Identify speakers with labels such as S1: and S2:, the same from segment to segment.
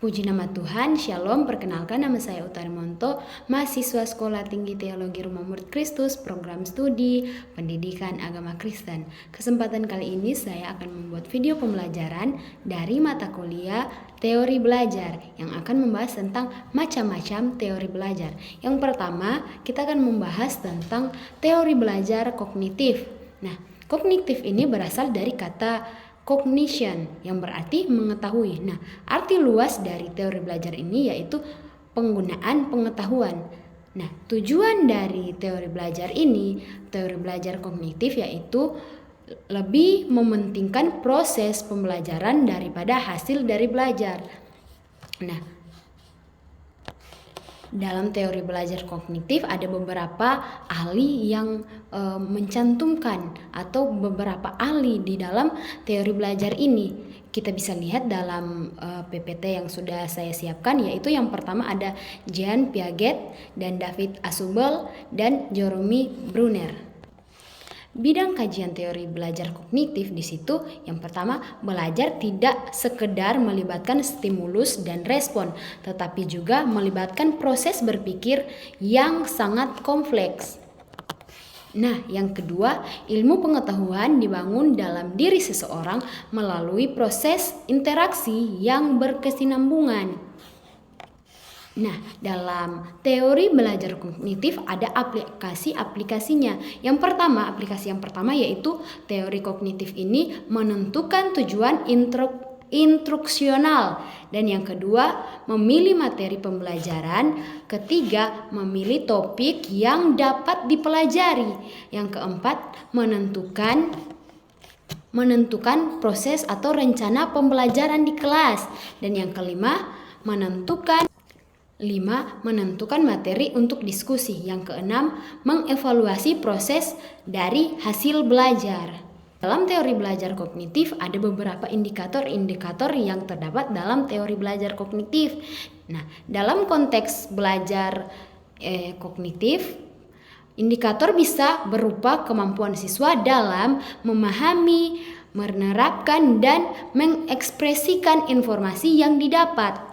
S1: Puji nama Tuhan, Shalom, perkenalkan nama saya Utari Monto, mahasiswa Sekolah Tinggi Teologi Rumah Murid Kristus, program studi Pendidikan Agama Kristen. Kesempatan kali ini saya akan membuat video pembelajaran dari mata kuliah Teori Belajar yang akan membahas tentang macam-macam teori belajar. Yang pertama, kita akan membahas tentang teori belajar kognitif. Nah, kognitif ini berasal dari kata cognition yang berarti mengetahui. Nah, arti luas dari teori belajar ini yaitu penggunaan pengetahuan. Nah, tujuan dari teori belajar ini, teori belajar kognitif yaitu lebih mementingkan proses pembelajaran daripada hasil dari belajar. Nah, dalam teori belajar kognitif ada beberapa ahli yang mencantumkan atau beberapa ahli di dalam teori belajar ini. Kita bisa lihat dalam PPT yang sudah saya siapkan, yaitu yang pertama ada Jean Piaget dan David Ausubel dan Jerome Bruner. Bidang kajian teori belajar kognitif di situ yang pertama, belajar tidak sekedar melibatkan stimulus dan respon, tetapi juga melibatkan proses berpikir yang sangat kompleks. Nah, yang kedua, ilmu pengetahuan dibangun dalam diri seseorang melalui proses interaksi yang berkesinambungan. Nah, dalam teori belajar kognitif ada aplikasi-aplikasinya. Aplikasi yang pertama yaitu teori kognitif ini menentukan tujuan instruksional, dan yang kedua memilih materi pembelajaran, ketiga memilih topik yang dapat dipelajari, yang keempat menentukan proses atau rencana pembelajaran di kelas, dan yang kelima menentukan materi untuk diskusi. Yang keenam, mengevaluasi proses dari hasil belajar. Dalam teori belajar kognitif ada beberapa indikator-indikator yang terdapat dalam teori belajar kognitif. Nah, dalam konteks belajar kognitif, indikator bisa berupa kemampuan siswa dalam memahami, menerapkan, dan mengekspresikan informasi yang didapat.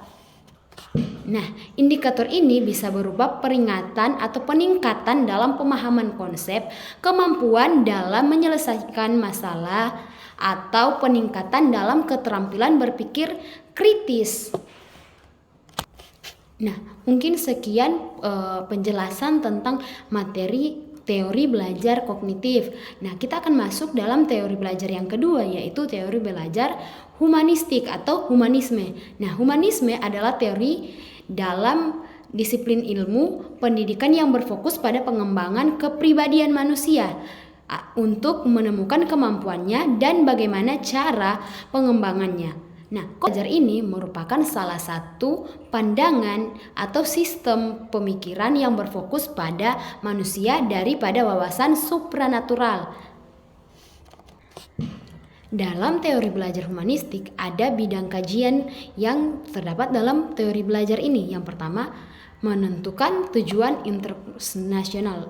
S1: Nah, indikator ini bisa berupa peringatan atau peningkatan dalam pemahaman konsep, kemampuan dalam menyelesaikan masalah, atau peningkatan dalam keterampilan berpikir kritis. Nah, mungkin sekian penjelasan tentang materi teori belajar kognitif. Nah, kita akan masuk dalam teori belajar yang kedua, yaitu teori belajar humanistik atau humanisme. Nah, humanisme adalah teori dalam disiplin ilmu pendidikan yang berfokus pada pengembangan kepribadian manusia untuk menemukan kemampuannya dan bagaimana cara pengembangannya. Nah, belajar ini merupakan salah satu pandangan atau sistem pemikiran yang berfokus pada manusia daripada wawasan supranatural. Dalam teori belajar humanistik ada bidang kajian yang terdapat dalam teori belajar ini. Yang pertama, menentukan tujuan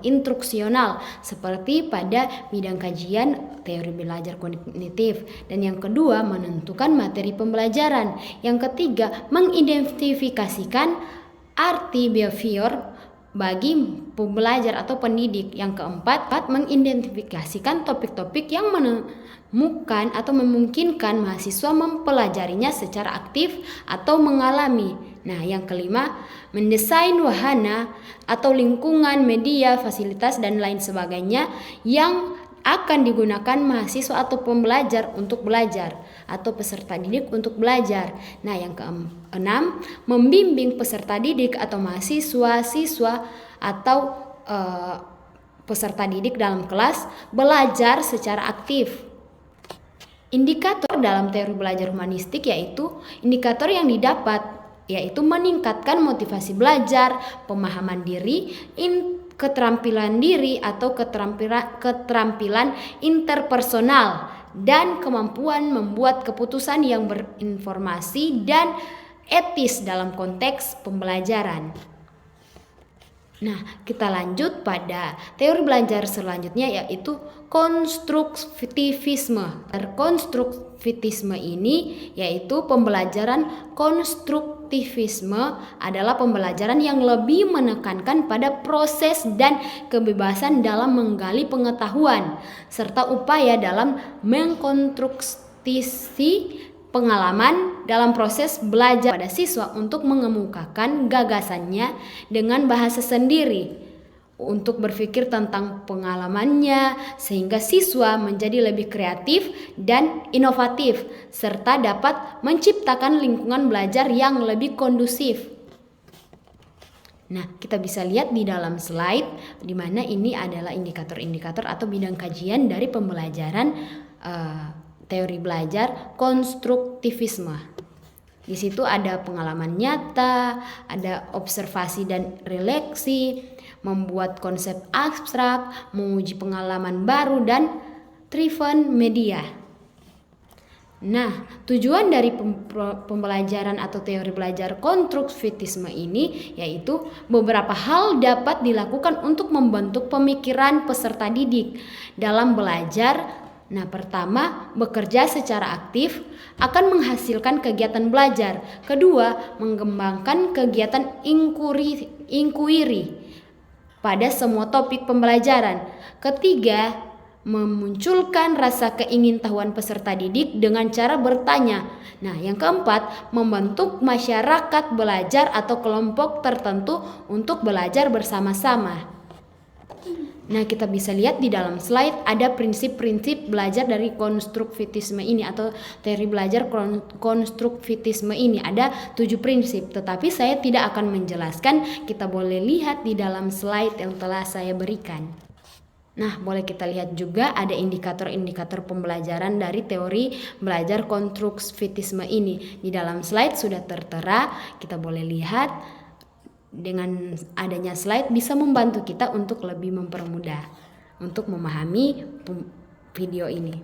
S1: instruksional seperti pada bidang kajian teori belajar kognitif, dan yang kedua menentukan materi pembelajaran, yang ketiga mengidentifikasikan arti behavior bagi pembelajar atau pendidik, yang keempat mengidentifikasikan topik-topik yang menemukan atau memungkinkan mahasiswa mempelajarinya secara aktif atau mengalami. Nah, yang kelima, mendesain wahana atau lingkungan, media, fasilitas, dan lain sebagainya yang akan digunakan mahasiswa atau pembelajar untuk belajar atau peserta didik untuk belajar. Nah, yang keenam, membimbing peserta didik atau mahasiswa, siswa, atau peserta didik dalam kelas belajar secara aktif. Indikator dalam teori belajar humanistik yaitu indikator yang didapat yaitu meningkatkan motivasi belajar, pemahaman diri, keterampilan diri atau keterampilan interpersonal, dan kemampuan membuat keputusan yang berinformasi dan etis dalam konteks pembelajaran. Nah, kita lanjut pada teori belajar selanjutnya yaitu konstruktivisme. Konstruktivisme ini yaitu pembelajaran konstruktivisme adalah pembelajaran yang lebih menekankan pada proses dan kebebasan dalam menggali pengetahuan, serta upaya dalam mengkonstruksi pengalaman dalam proses belajar pada siswa untuk mengemukakan gagasannya dengan bahasa sendiri, untuk berpikir tentang pengalamannya sehingga siswa menjadi lebih kreatif dan inovatif serta dapat menciptakan lingkungan belajar yang lebih kondusif. Nah, kita bisa lihat di dalam slide di mana ini adalah indikator-indikator atau bidang kajian dari pembelajaran teori belajar konstruktivisme. Di situ ada pengalaman nyata, ada observasi dan refleksi, membuat konsep abstrak, menguji pengalaman baru, dan driven media. Nah, tujuan dari pembelajaran atau teori belajar konstruktivisme ini yaitu beberapa hal dapat dilakukan untuk membentuk pemikiran peserta didik dalam belajar. Nah, pertama, bekerja secara aktif akan menghasilkan kegiatan belajar. Kedua, mengembangkan kegiatan inquiry pada semua topik pembelajaran. Ketiga, memunculkan rasa keingintahuan peserta didik dengan cara bertanya. Nah, yang keempat, membentuk masyarakat belajar atau kelompok tertentu untuk belajar bersama-sama. Nah, kita bisa lihat di dalam slide ada prinsip-prinsip belajar dari konstruktivisme ini atau teori belajar konstruktivisme ini. Ada 7 prinsip, tetapi saya tidak akan menjelaskan. Kita boleh lihat di dalam slide yang telah saya berikan. Nah, boleh kita lihat juga ada indikator-indikator pembelajaran dari teori belajar konstruktivisme ini. Di dalam slide sudah tertera, kita boleh lihat. Dengan adanya slide bisa membantu kita untuk lebih mempermudah untuk memahami video ini.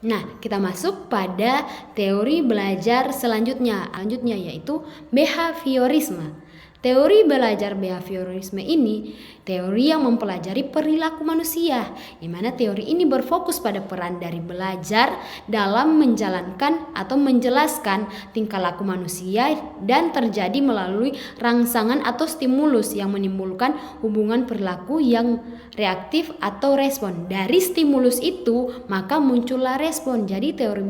S1: Nah, kita masuk pada teori belajar selanjutnya yaitu behaviorisme. Teori belajar behaviorisme ini teori yang mempelajari perilaku manusia, di mana teori ini berfokus pada peran dari belajar dalam menjalankan atau menjelaskan tingkah laku manusia dan terjadi melalui rangsangan atau stimulus yang menimbulkan hubungan perilaku yang reaktif atau respon. Dari stimulus itu maka muncullah respon. Jadi teori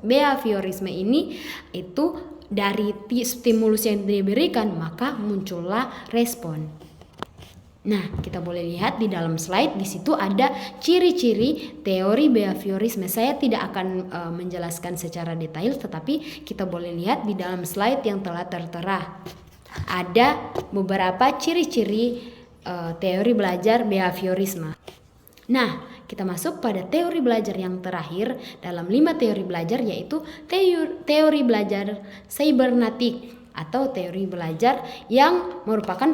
S1: behaviorisme ini itu dari stimulus yang diberikan maka muncullah respon. Nah, kita boleh lihat di dalam slide, di situ ada ciri-ciri teori behaviorisme. Saya tidak akan menjelaskan secara detail, tetapi kita boleh lihat di dalam slide yang telah tertera. Ada beberapa ciri-ciri teori belajar behaviorisme. Nah, kita masuk pada teori belajar yang terakhir dalam 5 teori belajar, yaitu teori belajar cybernetik atau teori belajar yang merupakan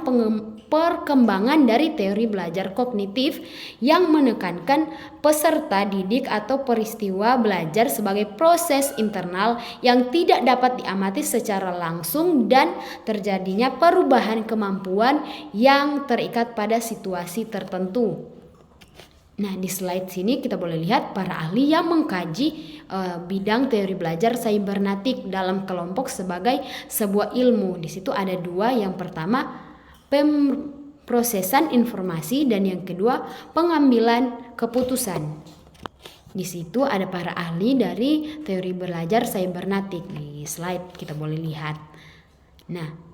S1: perkembangan dari teori belajar kognitif yang menekankan peserta didik atau peristiwa belajar sebagai proses internal yang tidak dapat diamati secara langsung dan terjadinya perubahan kemampuan yang terikat pada situasi tertentu. Nah, di slide sini kita boleh lihat para ahli yang mengkaji bidang teori belajar cybernetik dalam kelompok sebagai sebuah ilmu. Di situ ada 2, yang pertama pemrosesan informasi dan yang kedua pengambilan keputusan. Di situ ada para ahli dari teori belajar cybernetik. Di slide kita boleh lihat. Nah,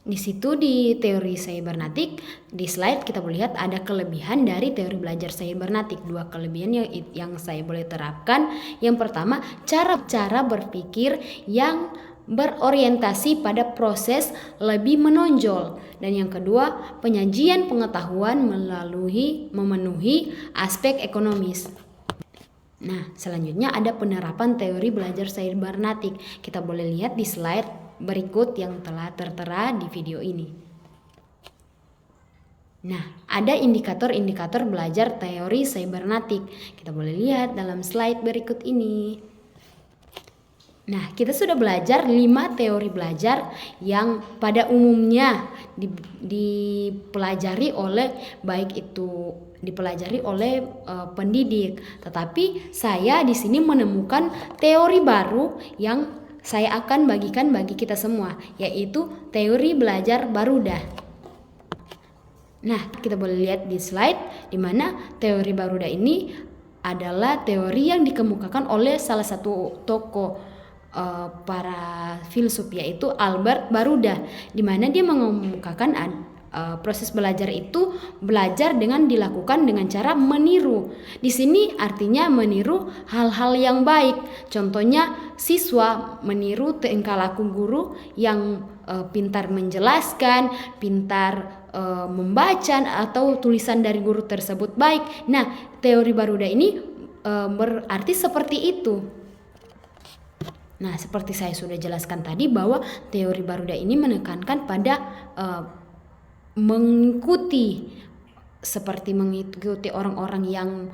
S1: di situ di teori cybernetik, di slide kita boleh lihat ada kelebihan dari teori belajar cybernetik. 2 kelebihan yang saya boleh terapkan. Yang pertama, cara berpikir yang berorientasi pada proses lebih menonjol. Dan yang kedua, penyajian pengetahuan memenuhi aspek ekonomis. Nah, selanjutnya ada penerapan teori belajar cybernetik. Kita boleh lihat di slide berikut yang telah tertera di video ini. Nah, ada indikator-indikator belajar teori cybernetik. Kita boleh lihat dalam slide berikut ini. Nah, kita sudah belajar 5 teori belajar yang pada umumnya dipelajari oleh pendidik. Tetapi saya di sini menemukan teori baru yang saya akan bagikan bagi kita semua, yaitu teori belajar Baruda. Nah, kita boleh lihat di slide di mana teori Baruda ini adalah teori yang dikemukakan oleh salah satu tokoh para filsuf, yaitu Albert Baruda, di mana dia mengemukakan proses belajar itu belajar dengan dilakukan dengan cara meniru. Di sini artinya meniru hal-hal yang baik. Contohnya siswa meniru tingkah laku guru yang pintar menjelaskan, pintar membaca atau tulisan dari guru tersebut baik. Nah, teori Baruda ini berarti seperti itu. Nah, seperti saya sudah jelaskan tadi bahwa teori Baruda ini menekankan pada mengikuti orang-orang yang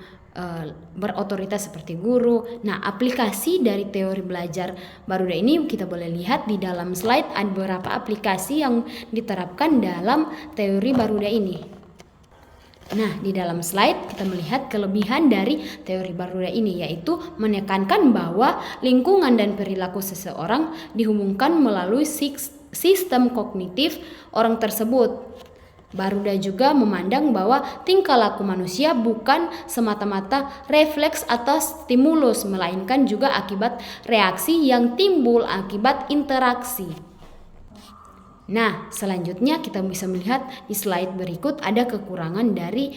S1: berotoritas seperti guru. Nah, aplikasi dari teori belajar Baruda ini kita boleh lihat di dalam slide, ada beberapa aplikasi yang diterapkan dalam teori Baruda ini. Nah, di dalam slide kita melihat kelebihan dari teori Baruda ini, yaitu menekankan bahwa lingkungan dan perilaku seseorang dihubungkan melalui sistem kognitif orang tersebut. Baruda juga memandang bahwa tingkah laku manusia bukan semata-mata refleks atas stimulus, melainkan juga akibat reaksi yang timbul akibat interaksi. Nah, selanjutnya kita bisa melihat di slide berikut ada kekurangan dari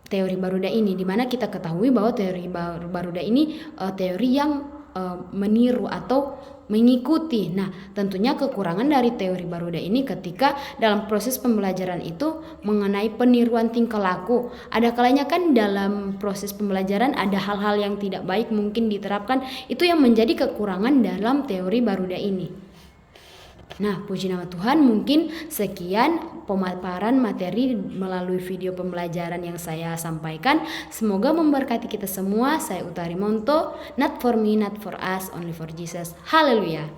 S1: teori Baruda ini, di mana kita ketahui bahwa teori Baruda ini teori yang meniru atau mengikuti. Nah, tentunya kekurangan dari teori Baruda ini ketika dalam proses pembelajaran itu mengenai peniruan tingkah laku. Ada kalanya kan dalam proses pembelajaran ada hal-hal yang tidak baik mungkin diterapkan, itu yang menjadi kekurangan dalam teori Baruda ini. Nah, puji nama Tuhan, mungkin sekian pemaparan materi melalui video pembelajaran yang saya sampaikan. Semoga memberkati kita semua. Saya Utari Monto, not for me, not for us, only for Jesus. Haleluya.